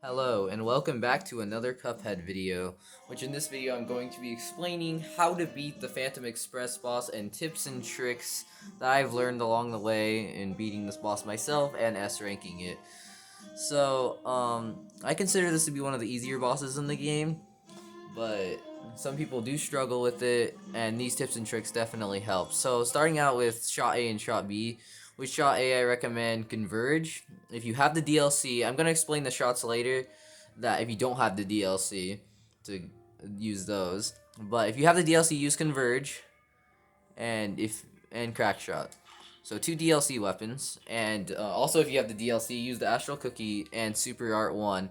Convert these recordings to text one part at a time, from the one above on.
Hello and welcome back to another Cuphead video, which in this video I'm going to be explaining how to beat the Phantom Express boss and tips and tricks that I've learned along the way in beating this boss myself and S-ranking it. So, I consider this to be one of the easier bosses in the game, but some people do struggle with it, and these tips and tricks definitely help. So, starting out with Shot A and Shot B. With Shot A, I recommend Converge. If you have the DLC, I'm going to explain the shots later, that if you don't have the DLC, to use those. But if you have the DLC, use Converge, and Crack Shot. So two DLC weapons, and also if you have the DLC, use the Astral Cookie and Super Art 1,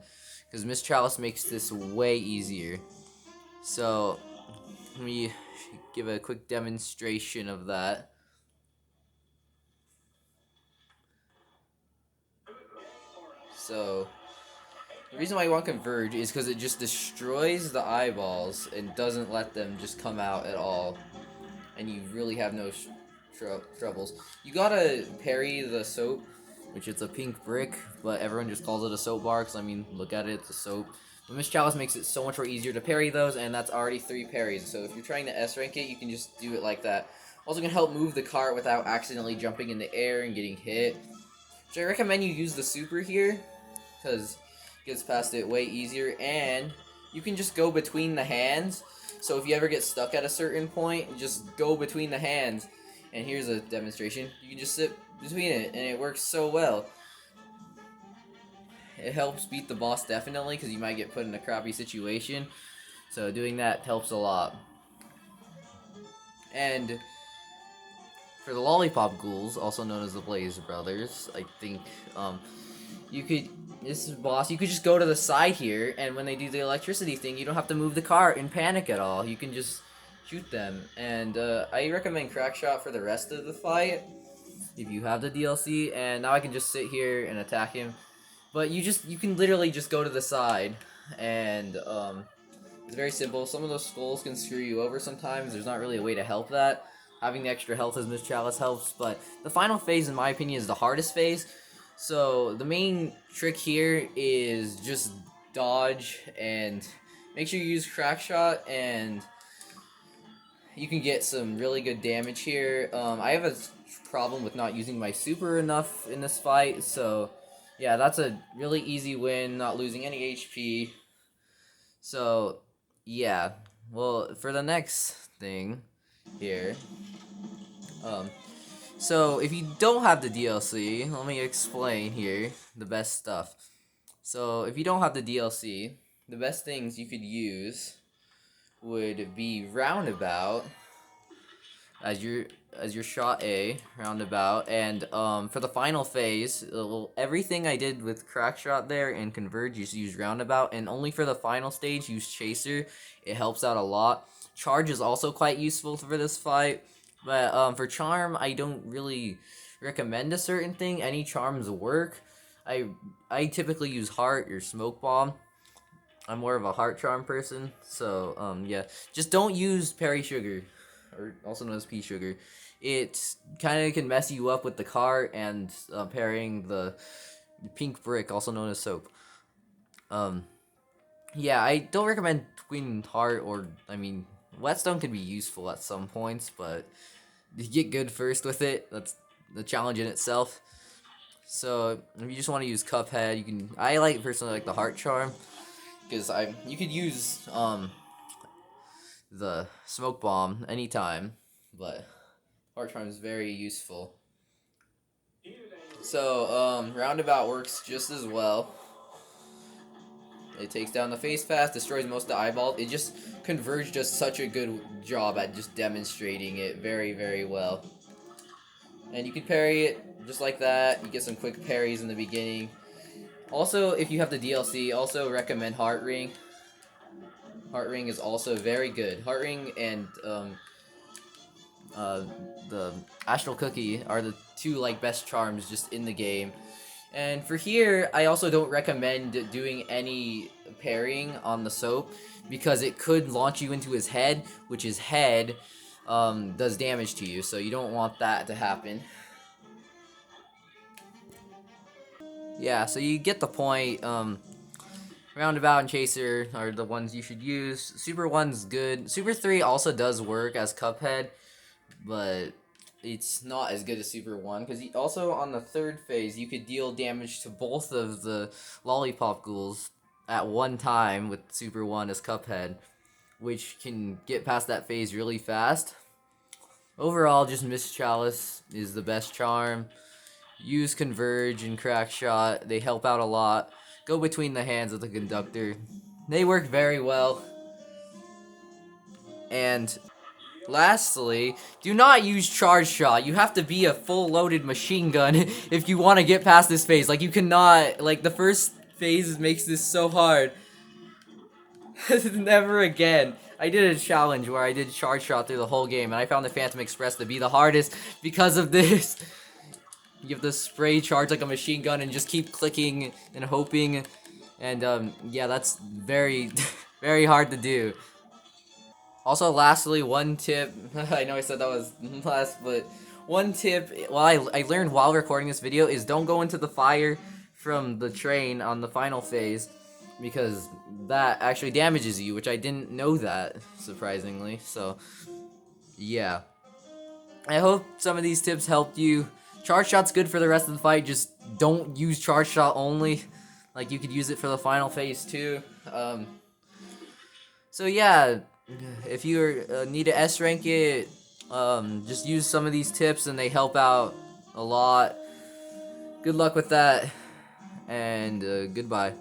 because Miss Chalice makes this way easier. So, let me give a quick demonstration of that. So, the reason why you want Converge is because it just destroys the eyeballs and doesn't let them just come out at all. And you really have no troubles. You gotta parry the soap, which is a pink brick, but everyone just calls it a soap bar, because I mean, look at it, it's a soap. But Miss Chalice makes it so much more easier to parry those, and that's already 3 parries. So if you're trying to S-rank it, you can just do it like that. Also can help move the cart without accidentally jumping in the air and getting hit. So I recommend you use the super here, because it gets past it way easier, and you can just go between the hands. So if you ever get stuck at a certain point, just go between the hands. And here's a demonstration. You can just sit between it, and it works so well. It helps beat the boss definitely, because you might get put in a crappy situation. So doing that helps a lot. And for the Lollipop Ghouls, also known as the Blaze Brothers, I think, you could, this boss, you could just go to the side here, and when they do the electricity thing, you don't have to move the cart and panic at all. You can just shoot them. And I recommend Crack Shot for the rest of the fight, if you have the DLC. And now I can just sit here and attack him. But you can literally just go to the side, and it's very simple. Some of those skulls can screw you over sometimes. There's not really a way to help that. Having the extra health as Miss Chalice helps, but the final phase, in my opinion, is the hardest phase. So the main trick here is just dodge, and make sure you use Crack Shot, and you can get some really good damage here. I have a problem with not using my super enough in this fight, so yeah, that's a really easy win, not losing any HP. So yeah, well, for the next thing here, um, so if you don't have the DLC, let me explain here the best stuff. So if you don't have the DLC, the best things you could use would be Roundabout as your shot A, Roundabout, and for the final phase, everything I did with Crack Shot there and Converge, you use Roundabout, and only for the final stage use Chaser. It helps out a lot. Charge is also quite useful for this fight, but for Charm, I don't really recommend a certain thing. Any charms work. I typically use Heart or Smoke Bomb. I'm more of a Heart Charm person, so yeah, just don't use Perry Sugar, or also known as pea sugar. It kind of can mess you up with the cart and parrying the pink brick, also known as soap. Um, yeah, I don't recommend Twin Heart, or I mean, Whetstone can be useful at some points, but you get good first with it. That's the challenge in itself. So if you just want to use Cuphead, you can. I personally like the Heart Charm, because you could use the smoke bomb anytime, but Heart Charm is very useful. So, Roundabout works just as well. It takes down the face fast, destroys most of the eyeballs. It just Converge does such a good job at just demonstrating it very, very well. And you can parry it just like that. You get some quick parries in the beginning. Also, if you have the DLC, also recommend Heart Ring. Heart Ring is also very good. Heart Ring and the Astral Cookie are the two best charms just in the game. And for here, I also don't recommend doing any parrying on the soap, because it could launch you into his head, which his head does damage to you, so you don't want that to happen. Yeah, so you get the point. Roundabout and Chaser are the ones you should use. Super 1's good. Super 3 also does work as Cuphead, but it's not as good as Super 1, because also on the third phase, you could deal damage to both of the Lollipop Ghouls at one time with Super 1 as Cuphead, which can get past that phase really fast. Overall, just Miss Chalice is the best charm. Use Converge and Crack Shot, they help out a lot. Go between the hands of the conductor. They work very well. And lastly, do not use Charge Shot. You have to be a full loaded machine gun if you want to get past this phase. Like, you cannot, like, the first phase makes this so hard. Never again. I did a challenge where I did Charge Shot through the whole game, and I found the Phantom Express to be the hardest because of this. You have to spray charge like a machine gun and just keep clicking and hoping. And, yeah, that's very, very hard to do. Also, lastly, one tip. I know I said that was last, but one tip, well, I learned while recording this video is don't go into the fire from the train on the final phase, because that actually damages you, which I didn't know that, surprisingly. So, yeah. I hope some of these tips helped you. Charge Shot's good for the rest of the fight, just don't use Charge Shot only. Like, you could use it for the final phase too. So yeah, if you need to S rank it, just use some of these tips and they help out a lot. Good luck with that, and goodbye.